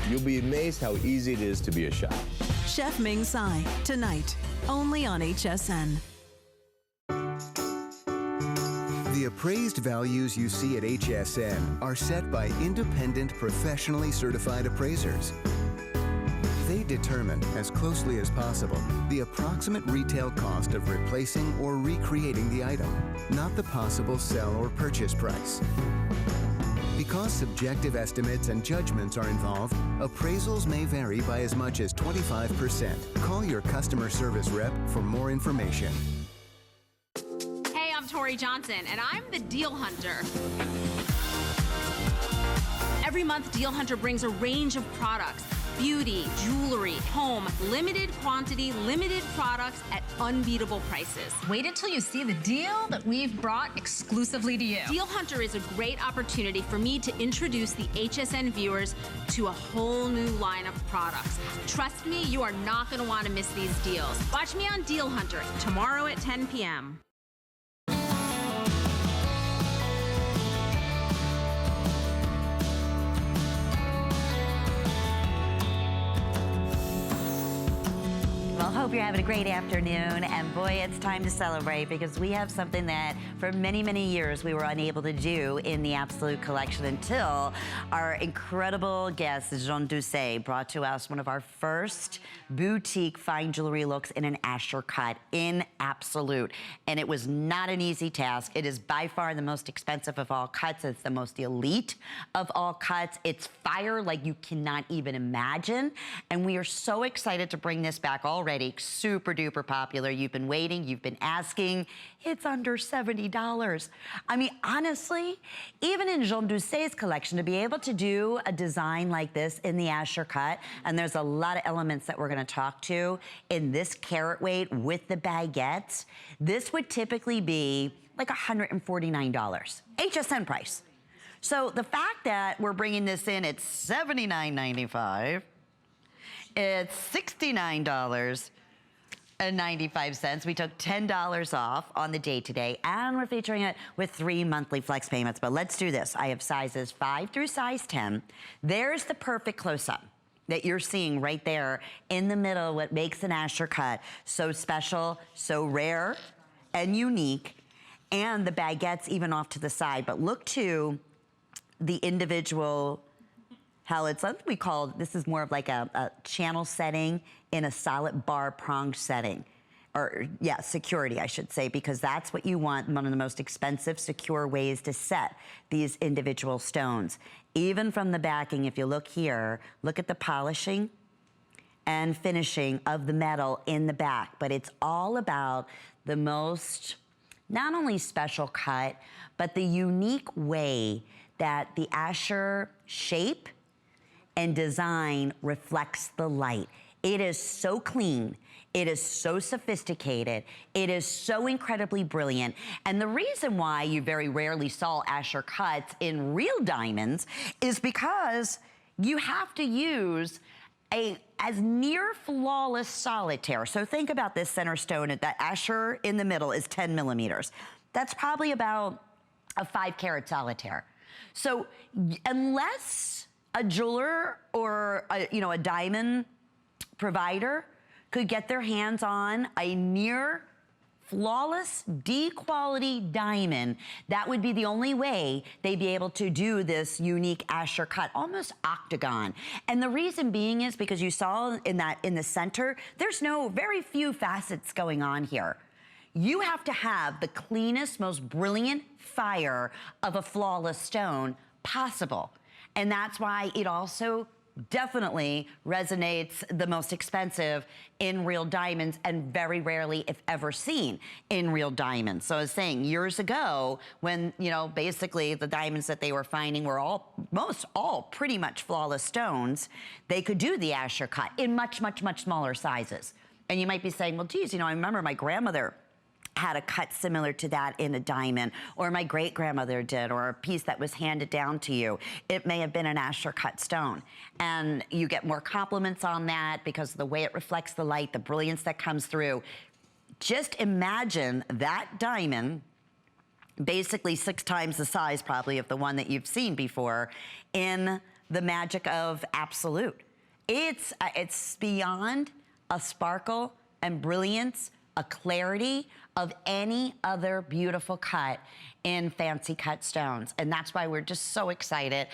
You'll be amazed how easy it is to be a chef. Chef Ming Tsai, tonight, only on HSN. The appraised values you see at HSN are set by independent, professionally certified appraisers. They determine, as closely as possible, the approximate retail cost of replacing or recreating the item, not the possible sell or purchase price. Because subjective estimates and judgments are involved, appraisals may vary by as much as 25%. Call your customer service rep for more information. Hey, I'm Tori Johnson, and I'm the Deal Hunter. Every month, Deal Hunter brings a range of products. Beauty, jewelry, home, limited quantity, limited products at unbeatable prices. Wait until you see the deal that we've brought exclusively to you. Deal Hunter is a great opportunity for me to introduce the HSN viewers to a whole new line of products. Trust me, you are not going to want to miss these deals. Watch me on Deal Hunter tomorrow at 10 p.m. Well, hope you're having a great afternoon, and boy, it's time to celebrate because we have something that for many, many years we were unable to do in the Absolute collection until our incredible guest, Jean Doucet, brought to us one of our first boutique fine jewelry looks in an Asher cut in Absolute. And it was not an easy task. It is by far the most expensive of all cuts. It's the most elite of all cuts. It's fire like you cannot even imagine. And we are so excited to bring this back already. Super duper popular. You've been waiting, you've been asking. It's under $70. I mean, honestly, even in Jean Doucet's collection, to be able to do a design like this in the Asher cut, and there's a lot of elements that we're gonna talk to in this carat weight with the baguettes, this would typically be like $149, HSN price. So the fact that we're bringing this in at $79.95, it's $69.95. We took $10 off on the day today, and we're featuring it with 3 monthly flex payments. But let's do this. I have sizes 5 through size 10. There's the perfect close-up that you're seeing right there in the middle, what makes an Asher cut so special, so rare and unique, and the baguettes even off to the side. But look to the individual it's something we call, this is more of like a channel setting in a solid bar prong setting. Or, yeah, security, I should say, because that's what you want, one of the most expensive, secure ways to set these individual stones. Even from the backing, if you look here, look at the polishing and finishing of the metal in the back. But it's all about the most, not only special cut, but the unique way that the Asher shape and design reflects the light. It is so clean. It is so sophisticated. It is so incredibly brilliant. And the reason why you very rarely saw Asher cuts in real diamonds is because you have to use as near flawless solitaire. So think about this center stone. That Asher in the middle is 10 millimeters. That's probably about a 5 carat solitaire. So unless a jeweler or a diamond provider could get their hands on a near flawless D-quality diamond, that would be the only way they'd be able to do this unique Asscher cut, almost octagon. And the reason being is because you saw in the center, there's very few facets going on here. You have to have the cleanest, most brilliant fire of a flawless stone possible. And that's why it also definitely resonates the most expensive in real diamonds, and very rarely, if ever, seen in real diamonds. So I was saying, years ago, when, basically the diamonds that they were finding were all pretty much flawless stones, they could do the Asscher cut in much, much, much smaller sizes. And you might be saying, well, geez, I remember my grandmother had a cut similar to that in a diamond, or my great-grandmother did, or a piece that was handed down to you. It may have been an Asscher cut stone. And you get more compliments on that because of the way it reflects the light, the brilliance that comes through. Just imagine that diamond, basically 6 times the size probably of the one that you've seen before, in the magic of Absolute. It's beyond a sparkle and brilliance, a clarity of any other beautiful cut in fancy cut stones. And that's why we're just so excited.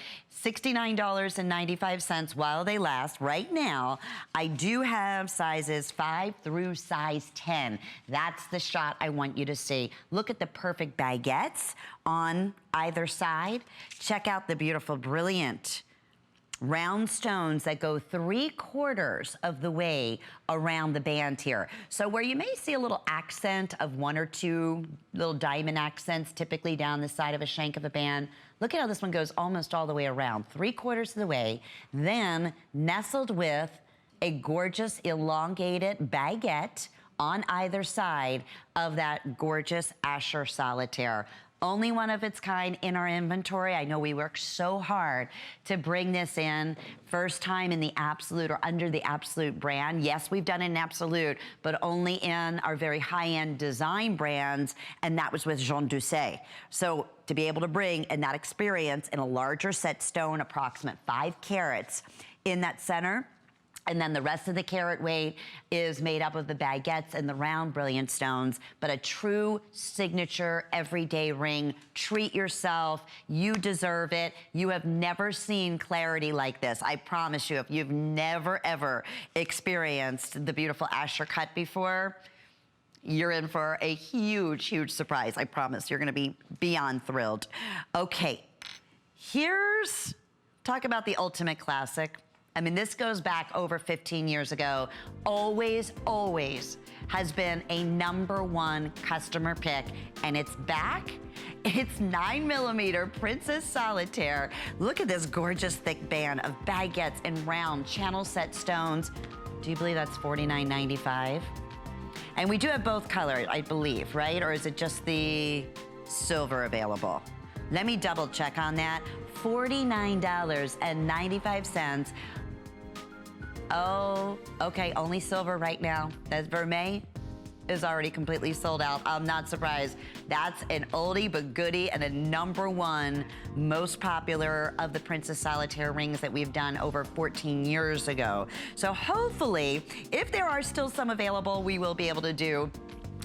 $69.95 while they last. Right now, I do have sizes 5 through size 10. That's the shot I want you to see. Look at the perfect baguettes on either side. Check out the beautiful, brilliant round stones that go 3/4 of the way around the band here. So where you may see a little accent of 1 or 2 little diamond accents typically down the side of a shank of a band, look at how this one goes almost all the way around, 3/4 of the way, then nestled with a gorgeous elongated baguette on either side of that gorgeous Asscher solitaire. Only one of its kind in our inventory. I know we worked so hard to bring this in. First time in the Absolute or under the Absolute brand. Yes, we've done it in Absolute, but only in our very high-end design brands, and that was with Jean Doucet. So to be able to bring in that experience in a larger set stone, approximate 5 carats in that center, and then the rest of the carat weight is made up of the baguettes and the round brilliant stones, but a true signature everyday ring. Treat yourself. You deserve it. You have never seen clarity like this. I promise you, if you've never, ever experienced the beautiful Asscher cut before, you're in for a huge, huge surprise. I promise. You're going to be beyond thrilled. Okay, talk about the ultimate classic. I mean, this goes back over 15 years ago. Always, always has been a #1 customer pick, and it's back. It's 9mm Princess Solitaire. Look at this gorgeous thick band of baguettes and round channel set stones. Do you believe that's $49.95? And we do have both colors, I believe, right? Or is it just the silver available? Let me double check on that. $49.95. Oh, okay, only silver right now. That vermeil is already completely sold out. I'm not surprised. That's an oldie but goodie and a #1 most popular of the Princess Solitaire rings that we've done over 14 years ago. So hopefully, if there are still some available, we will be able to do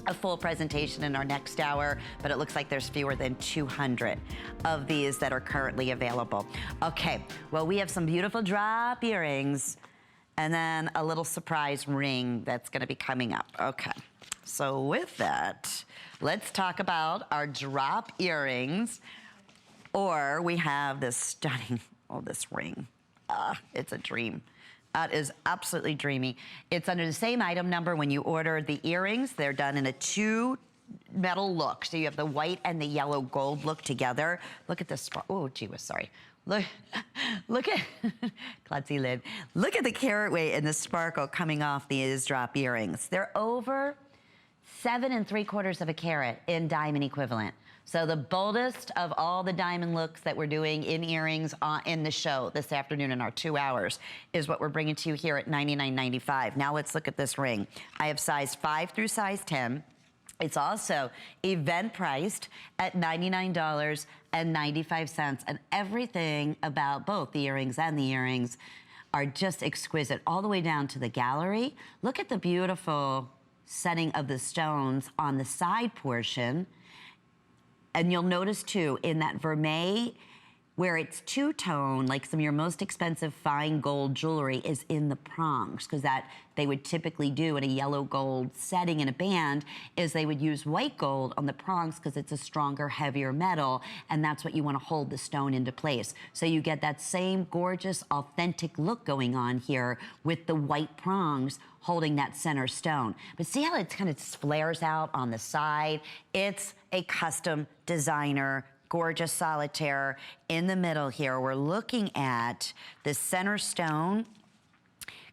a full presentation in our next hour, but it looks like there's fewer than 200 of these that are currently available. Okay, well, we have some beautiful drop earrings and then a little surprise ring that's gonna be coming up. Okay, so with that, let's talk about our drop earrings, or we have this stunning, this ring. It's a dream. That is absolutely dreamy. It's under the same item number when you order the earrings. They're done in a 2 metal look. So you have the white and the yellow gold look together. Look at this, oh gee whiz, sorry. Look at, klutzy lid. Look at the carat weight and the sparkle coming off these drop earrings. They're over 7 3/4 of a carat in diamond equivalent. So the boldest of all the diamond looks that we're doing in earrings in the show this afternoon in our 2 hours is what we're bringing to you here at $99.95. Now let's look at this ring. I have size 5 through size 10. It's also event priced at $99.95. And everything about both the earrings and the earrings are just exquisite, all the way down to the gallery. Look at the beautiful setting of the stones on the side portion. And you'll notice too, in that vermeil, where it's two-tone, like some of your most expensive fine gold jewelry is in the prongs, because that they would typically do in a yellow gold setting in a band, is they would use white gold on the prongs because it's a stronger, heavier metal, and that's what you want to hold the stone into place. So you get that same gorgeous, authentic look going on here with the white prongs holding that center stone. But see how it kind of flares out on the side? It's a custom designer gorgeous solitaire in the middle here. We're looking at the center stone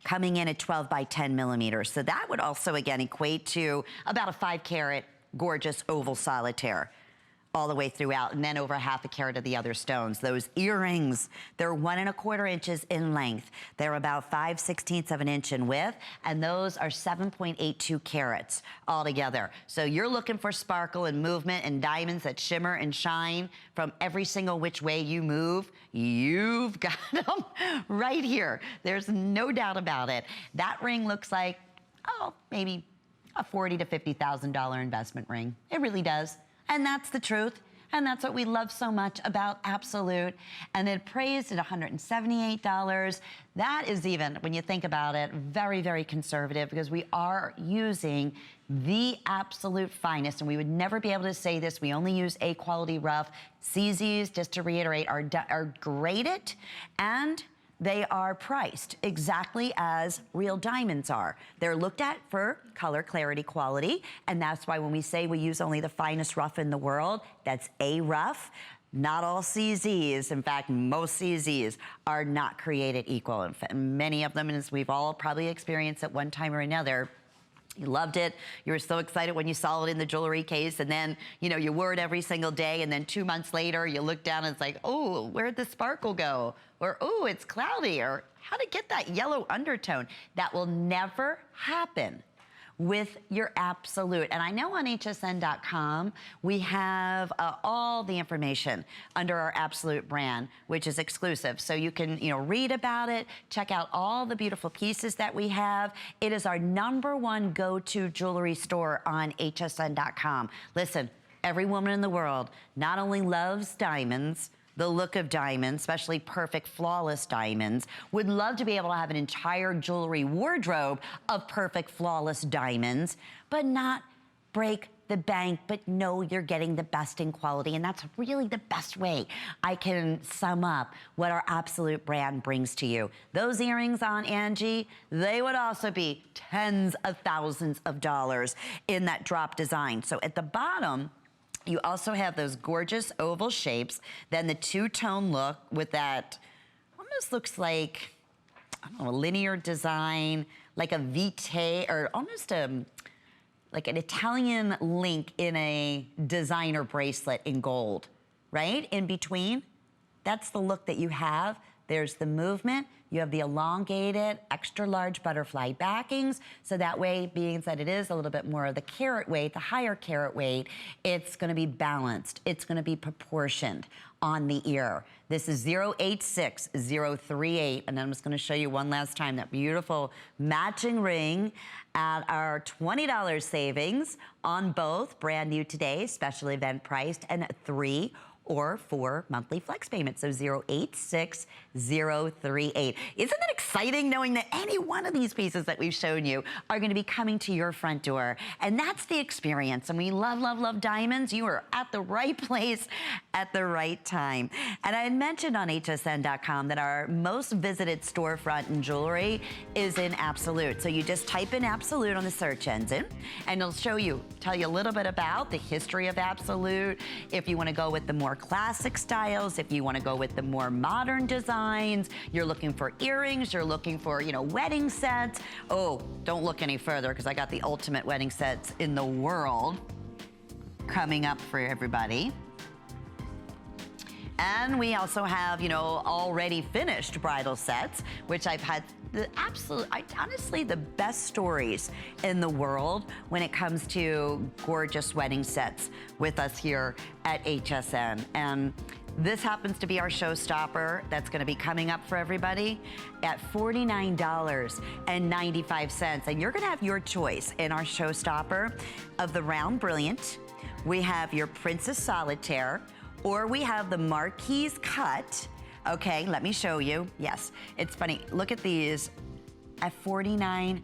coming in at 12 by 10 millimeters. So that would also, again, equate to about a 5-carat gorgeous oval solitaire all the way throughout, and then over ½ a carat of the other stones. Those earrings, they're 1 1/4 inches in length. They're about 5/16 of an inch in width, and those are 7.82 carats altogether. So you're looking for sparkle and movement and diamonds that shimmer and shine from every single which way you move. You've got them right here. There's no doubt about it. That ring looks like, oh, maybe a $40,000 to $50,000 investment ring. It really does. And that's the truth. And that's what we love so much about Absolute. And it praised at $178. That is, even, when you think about it, very, very conservative, because we are using the absolute finest. And we would never be able to say this. We only use A quality rough. CZs, just to reiterate, are graded, and they are priced exactly as real diamonds are. They're looked at for color, clarity, quality, and that's why when we say we use only the finest rough in the world, that's A rough. Not all CZs, in fact, most CZs are not created equal. In fact, many of them, as we've all probably experienced at one time or another, you loved it. You were so excited when you saw it in the jewelry case, and then, you know, you wore it every single day, and then 2 months later, you look down and it's like, oh, where'd the sparkle go? Or, oh, it's cloudy, or how'd it get that yellow undertone? That will never happen with your Absolute. And I know on hsn.com, we have all the information under our Absolute brand, which is exclusive. So you can, read about it, check out all the beautiful pieces that we have. It is our #1 go-to jewelry store on hsn.com. Listen, every woman in the world not only loves diamonds, the look of diamonds, especially perfect, flawless diamonds, would love to be able to have an entire jewelry wardrobe of perfect, flawless diamonds, but not break the bank, but know you're getting the best in quality. And that's really the best way I can sum up what our Absolute brand brings to you. Those earrings on Angie, they would also be tens of thousands of dollars in that drop design. So at the bottom, you also have those gorgeous oval shapes, then the two-tone look with that, almost looks like, I don't know, a linear design, like a vitae, or almost like an Italian link in a designer bracelet in gold, right? In between, that's the look that you have. There's the movement. You have the elongated, extra large butterfly backings. So that way, being that it is a little bit more of the carat weight, the higher carat weight, it's gonna be balanced. It's gonna be proportioned on the ear. This is 086038, and I'm just gonna show you one last time that beautiful matching ring at our $20 savings on both, brand new today, special event priced, and 3 or 4 monthly flex payments, so 086038. Isn't that exciting, knowing that any one of these pieces that we've shown you are gonna be coming to your front door? And that's the experience. And we love, love, love diamonds. You are at the right place at the right time. And I had mentioned on hsn.com that our most visited storefront in jewelry is in Absolute. So you just type in Absolute on the search engine, and it'll tell you a little bit about the history of Absolute. If you wanna go with the more classic styles, if you want to go with the more modern designs, you're looking for earrings, you're looking for, wedding sets. Oh, don't look any further, because I got the ultimate wedding sets in the world coming up for everybody. And we also have, already finished bridal sets, which I've had honestly, the best stories in the world when it comes to gorgeous wedding sets with us here at HSN. And this happens to be our showstopper that's going to be coming up for everybody at $49.95. And you're going to have your choice in our showstopper of the Round Brilliant. We have your Princess Solitaire, or we have the Marquise Cut. Okay, let me show you. Yes, it's funny. Look at these at $49.